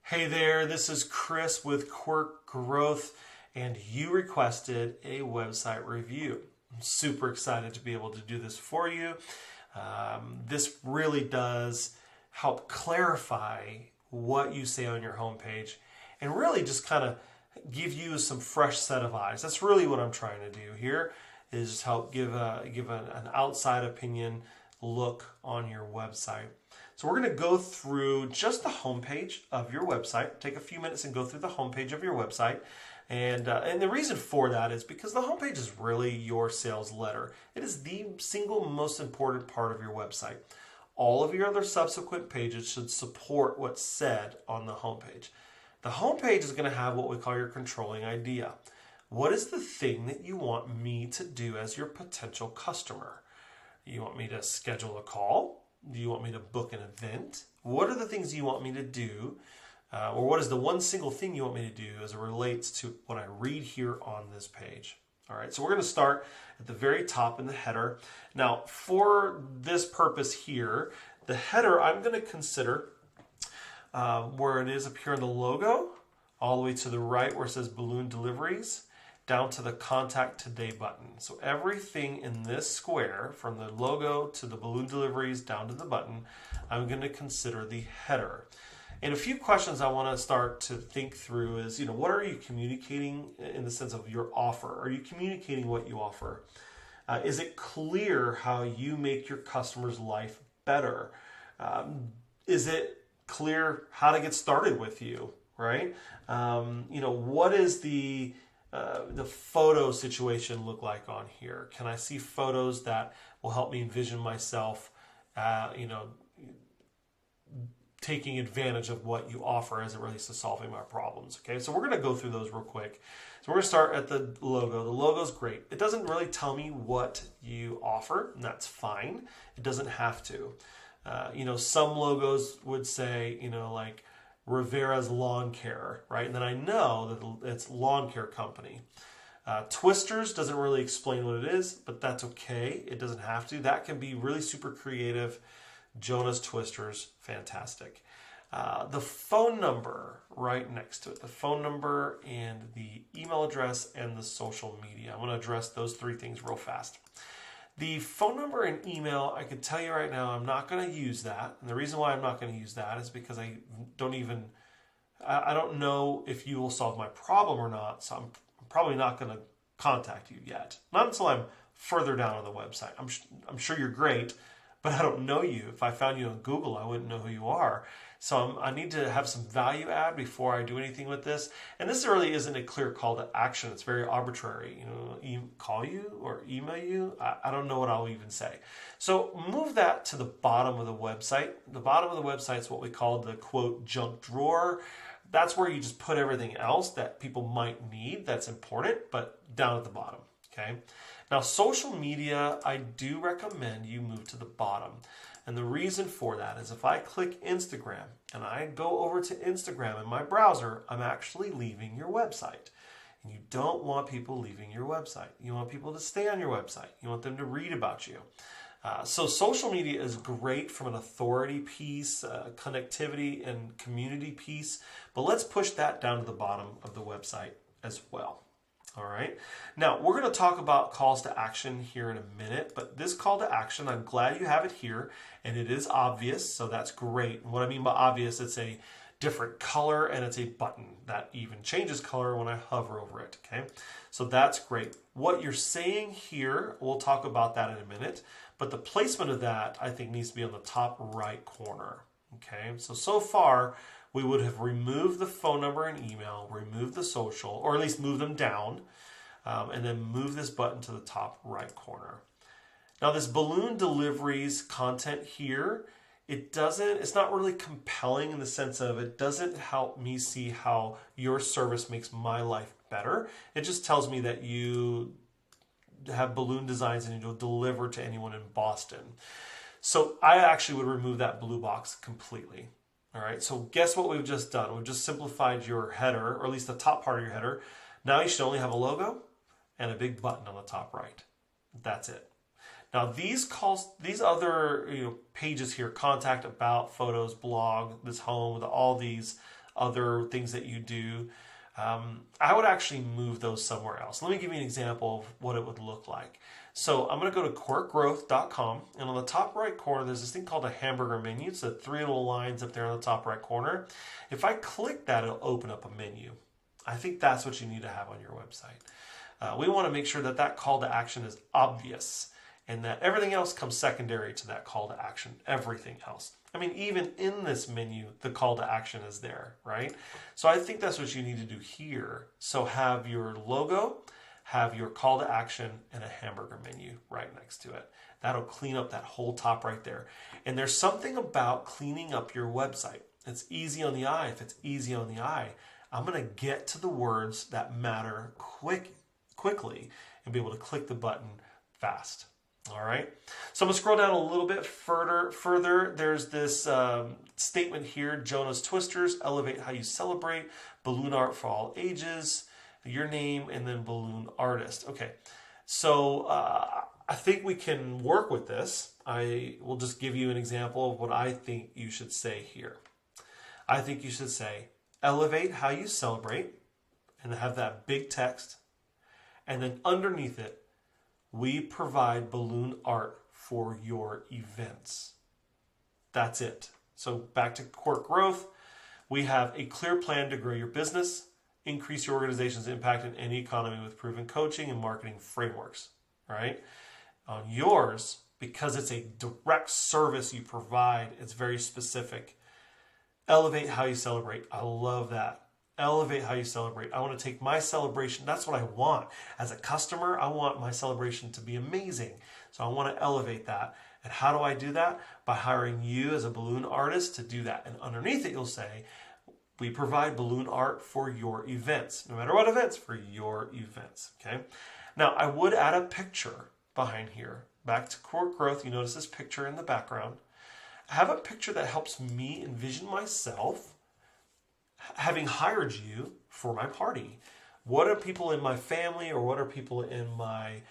Hey there, this is Chris with Quirk Growth, and you requested a website review. I'm super excited to be able to do this for you. This really does help clarify what you say on your homepage and really just kind of give you some fresh set of eyes. That's really what I'm trying to do here, is help give an outside opinion look on your website. So we're going to go through just the homepage of your website. Take a few minutes and go through the homepage of your website. And the reason for that is because the homepage is really your sales letter. It is the single most important part of your website. All of your other subsequent pages should support what's said on the homepage. The homepage is going to have what we call your controlling idea. What is the thing that you want me to do as your potential customer? You want me to schedule a call? Do you want me to book an event? What are the things you want me to do? Or what is the one single thing you want me to do as it relates to what I read here on this page? All right, so we're going to start at the very top in the header. Now, for this purpose here, the header I'm going to consider where it is up here in the logo, all the way to the right where it says balloon deliveries, down to the contact today button. So everything in this square, from the logo to the balloon deliveries down to the button, I'm going to consider the header. And a few questions I want to start to think through is, what are you communicating in the sense of your offer? Are you communicating what you offer? Is it clear how you make your customer's life better? Is it clear how to get started with you, right? What is the photo situation look like on here? Can I see photos that will help me envision myself, taking advantage of what you offer as it relates to solving my problems? Okay, so we're going to go through those real quick. So we're going to start at the logo. The logo's great. It doesn't really tell me what you offer, and that's fine. It doesn't have to. Some logos would say, like Rivera's Lawn Care, right? And then I know that it's lawn care company. Twisters doesn't really explain what it is, but that's okay. It doesn't have to. That can be really super creative. Jonah's Twisters, fantastic. The phone number right next to it, the phone number and the email address and the social media. I'm going to address those three things real fast. The phone number and email, I can tell you right now, I'm not going to use that. And the reason why I'm not going to use that is because I don't know if you will solve my problem or not. So I'm probably not going to contact you yet. Not until I'm further down on the website. I'm sure you're great, but I don't know you. If I found you on Google, I wouldn't know who you are. So I need to have some value add before I do anything with this. And this really isn't a clear call to action. It's very arbitrary. Call you or email you. I don't know what I'll even say. So move that to the bottom of the website. The bottom of the website is what we call the quote junk drawer. That's where you just put everything else that people might need that's important, but down at the bottom. Okay. Now, social media, I do recommend you move to the bottom. And the reason for that is if I click Instagram and I go over to Instagram in my browser, I'm actually leaving your website. And you don't want people leaving your website. You want people to stay on your website. You want them to read about you. So social media is great from an authority piece, connectivity and community piece. But let's push that down to the bottom of the website as well. All right. Now, we're going to talk about calls to action here in a minute, but this call to action, I'm glad you have it here, and it is obvious, so that's great. And what I mean by obvious, it's a different color, and it's a button that even changes color when I hover over it, okay? So that's great. What you're saying here, we'll talk about that in a minute, but the placement of that, I think, needs to be on the top right corner, okay? So far, we would have removed the phone number and email, removed the social, or at least move them down, and then move this button to the top right corner. Now this balloon deliveries content here, it's not really compelling in the sense of it doesn't help me see how your service makes my life better. It just tells me that you have balloon designs and you'll deliver to anyone in Boston. So I actually would remove that blue box completely. All right, so guess what we've just done? We've just simplified your header, or at least the top part of your header. Now you should only have a logo and a big button on the top right. That's it. Now these other pages here, contact, about, photos, blog, this home, all these other things that you do, I would actually move those somewhere else. Let me give you an example of what it would look like. So I'm going to go to quirkgrowth.com, and on the top right corner, there's this thing called a Hamburger Menu. It's the three little lines up there on the top right corner. If I click that, it'll open up a menu. I think that's what you need to have on your website. We want to make sure that that call to action is obvious and that everything else comes secondary to that call to action, everything else. I mean, even in this menu, the call to action is there, right? So I think that's what you need to do here. So have your logo, have your call to action, and a hamburger menu right next to it. That'll clean up that whole top right there. And there's something about cleaning up your website. It's easy on the eye. If it's easy on the eye, I'm going to get to the words that matter quickly and be able to click the button fast. All right. So I'm going to scroll down a little bit further. There's this statement here, Jonah's Twisters, elevate how you celebrate, balloon art for all ages, your name, and then balloon artist. Okay. So I think we can work with this. I will just give you an example of what I think you should say here. I think you should say, elevate how you celebrate, and have that big text. And then underneath it, we provide balloon art for your events. That's it. So back to Quirk Growth, we have a clear plan to grow your business, increase your organization's impact in any economy with proven coaching and marketing frameworks, right? On yours, because it's a direct service you provide, it's very specific. Elevate how you celebrate. I love that. Elevate how you celebrate. I want to take my celebration. That's what I want. As a customer, I want my celebration to be amazing. So I want to elevate that. And how do I do that? By hiring you as a balloon artist to do that. And underneath it, you'll say, we provide balloon art for your events. No matter what events, for your events. Okay. Now, I would add a picture behind here. Back to Quirk Growth, you notice this picture in the background. I have a picture that helps me envision myself having hired you for my party. What are people in my family, or what are people in my,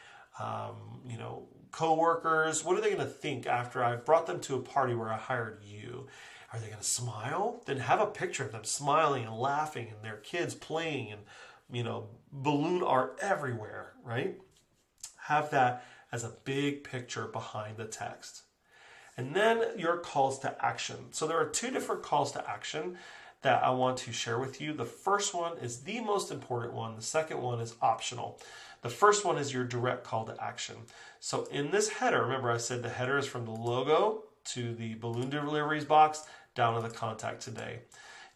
co-workers? What are they going to think after I've brought them to a party where I hired you? Are they going to smile? Then have a picture of them smiling and laughing and their kids playing and, balloon art everywhere, right? Have that as a big picture behind the text. And then your calls to action. So there are two different calls to action that I want to share with you. The first one is the most important one. The second one is optional. The first one is your direct call to action. So in this header, remember I said the header is from the logo to the balloon deliveries box down to the contact today.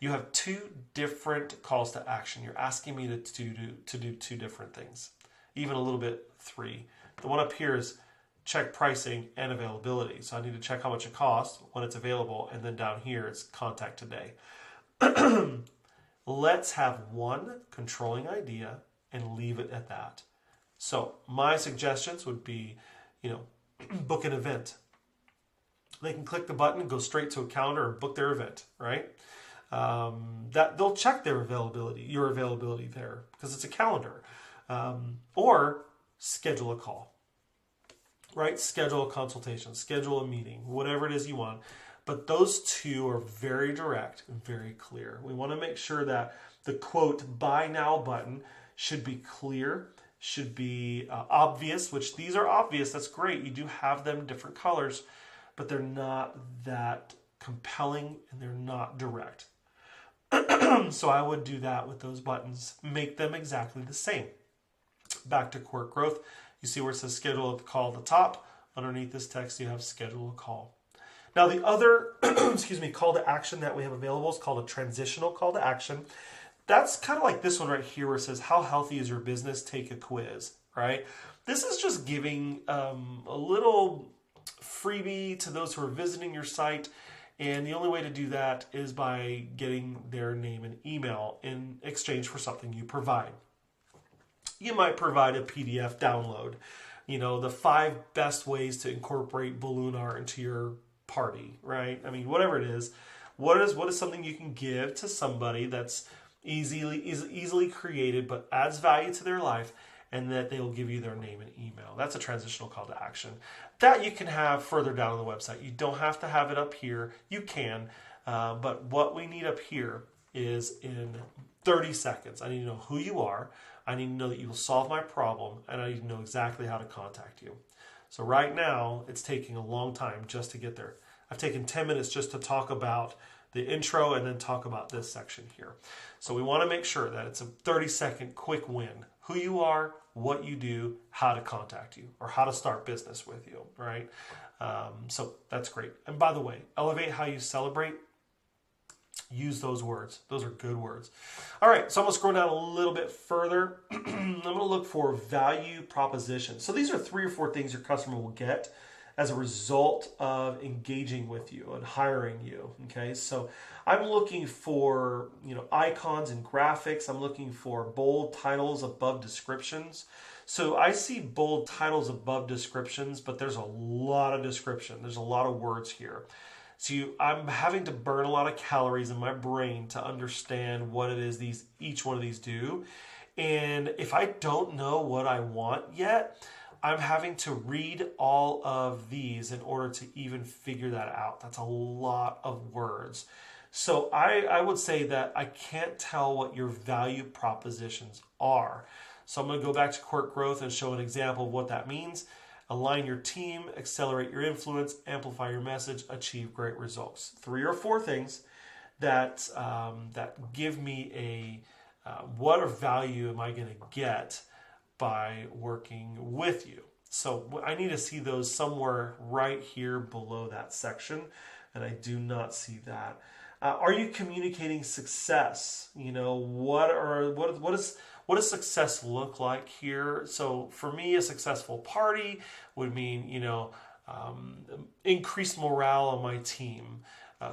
You have two different calls to action. You're asking me to do two different things, even a little bit three. The one up here is check pricing and availability. So I need to check how much it costs, when it's available, and then down here it's contact today. Let's have one controlling idea and leave it at that. So my suggestions would be, book an event. They can click the button and go straight to a calendar and book their event, right? That they'll check their availability, your availability there, because it's a calendar. Or schedule a call, right? Schedule a consultation, schedule a meeting, whatever it is you want. But those two are very direct and very clear. We want to make sure that the quote buy now button should be clear, should be obvious, which these are obvious. That's great. You do have them different colors, but they're not that compelling and they're not direct. So I would do that with those buttons. Make them exactly the same. Back to Quirk Growth. You see where it says schedule a call at the top. Underneath this text, you have schedule a call. Now the other, call to action that we have available is called a transitional call to action. That's kind of like this one right here where it says, how healthy is your business? Take a quiz, right? This is just giving a little freebie to those who are visiting your site. And the only way to do that is by getting their name and email in exchange for something you provide. You might provide a PDF download, the 5 best ways to incorporate balloon art into your party, right? I mean, whatever it is, what is something you can give to somebody that's easily created but adds value to their life, and that they'll give you their name and email. That's a transitional call to action that you can have further down on the website. You don't have to have it up here. You can, but what we need up here is in 30 seconds. I need to know who you are. I need to know that you will solve my problem, and I need to know exactly how to contact you. So right now, it's taking a long time just to get there. I've taken 10 minutes just to talk about the intro and then talk about this section here. So we want to make sure that it's a 30-second quick win. Who you are, what you do, how to contact you, or how to start business with you, right? So that's great. And by the way, elevate how you celebrate. Use those words. Those are good words. All right, so I'm going to scroll down a little bit further. I'm going to look for value proposition. So these are 3 or 4 things your customer will get as a result of engaging with you and hiring you. Okay, so I'm looking for icons and graphics. I'm looking for bold titles above descriptions. So I see bold titles above descriptions, but there's a lot of description. There's a lot of words here. So I'm having to burn a lot of calories in my brain to understand what it is each one of these do. And if I don't know what I want yet, I'm having to read all of these in order to even figure that out. That's a lot of words. So I would say that I can't tell what your value propositions are. So I'm going to go back to Quirk Growth and show an example of what that means. Align your team, accelerate your influence, amplify your message, achieve great results. 3 or 4 things that give me what value am I going to get by working with you. So I need to see those somewhere right here below that section, and I do not see that. Are you communicating success? What does success look like here? So for me, a successful party would mean, increased morale on my team,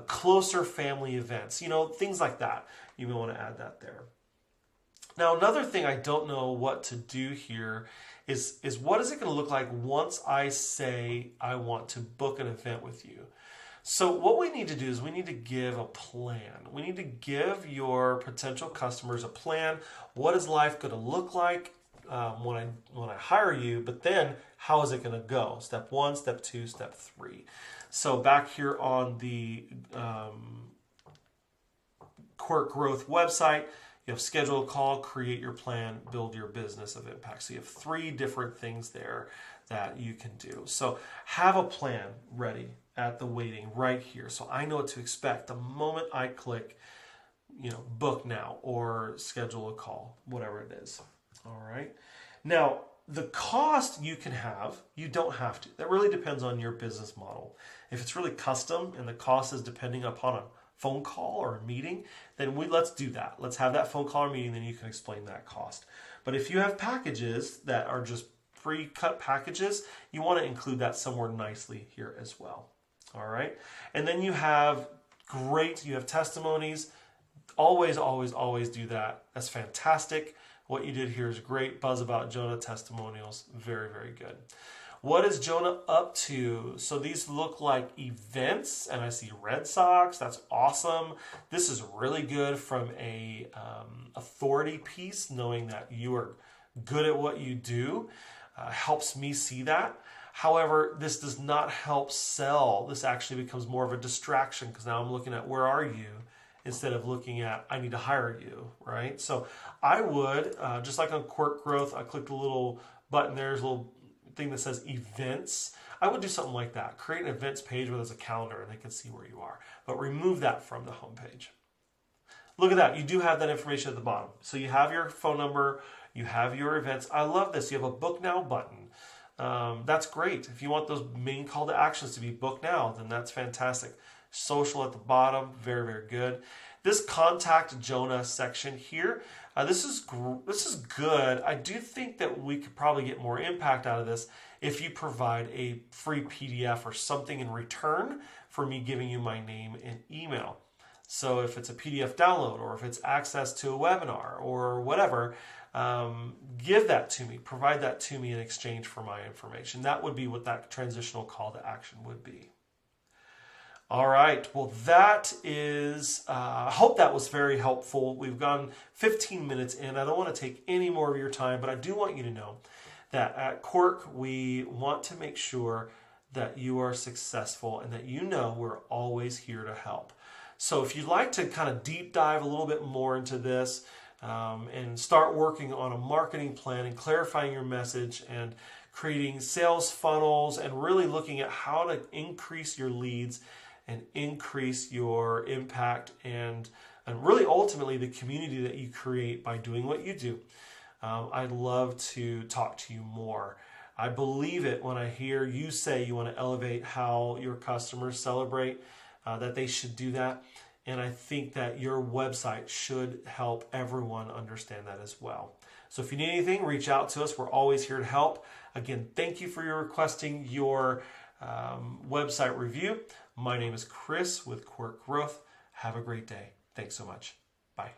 closer family events, things like that. You may want to add that there. Now, another thing I don't know what to do here is what is it going to look like once I say I want to book an event with you? So what we need to do is we need to give a plan. We need to give your potential customers a plan. What is life going to look like when I hire you? But then how is it going to go? Step 1, step 2, step 3. So back here on the Quirk Growth website, you have schedule a call, create your plan, build your business of impact. So you have 3 different things there that you can do. So have a plan ready at the waiting right here. So I know what to expect the moment I click, book now or schedule a call, whatever it is. All right. Now, the cost you can have, you don't have to. That really depends on your business model. If it's really custom and the cost is depending upon a phone call or a meeting, then let's do that. Let's have that phone call or meeting, then you can explain that cost. But if you have packages that are just pre-cut packages, you want to include that somewhere nicely here as well. All right. And then you have testimonies. Always, always, always do that. That's fantastic. What you did here is great. Buzz about Jonah testimonials. Very, very good. What is Jonah up to? So these look like events, and I see Red Sox. That's awesome. This is really good from a authority piece, knowing that you are good at what you do. Helps me see that. However, this does not help sell. This actually becomes more of a distraction because now I'm looking at where are you instead of looking at I need to hire you, right? So I would, just like on Quirk Growth, I clicked a little button there. There's a little thing that says events. I would do something like that. Create an events page where there's a calendar and they can see where you are. But remove that from the homepage. Look at that. You do have that information at the bottom. So you have your phone number. You have your events. I love this. You have a book now button. That's great. If you want those main call to actions to be book now, then that's fantastic. Social at the bottom. Very, very good. This contact Jonah section here, this is good. I do think that we could probably get more impact out of this if you provide a free PDF or something in return for me giving you my name and email. So if it's a PDF download or if it's access to a webinar or whatever, give that to me. Provide that to me in exchange for my information. That would be what that transitional call to action would be. All right, well that is, I hope that was very helpful. We've gone 15 minutes in. I don't want to take any more of your time, but I do want you to know that at Quirk, we want to make sure that you are successful and that you know we're always here to help. So if you'd like to kind of deep dive a little bit more into this and start working on a marketing plan and clarifying your message and creating sales funnels and really looking at how to increase your leads and increase your impact and really ultimately the community that you create by doing what you do, I'd love to talk to you more. I believe it when I hear you say you want to elevate how your customers celebrate, that they should do that. And I think that your website should help everyone understand that as well. So if you need anything, reach out to us. We're always here to help. Again, thank you for your requesting your website review. My name is Chris with Quirk Growth. Have a great day. Thanks so much. Bye.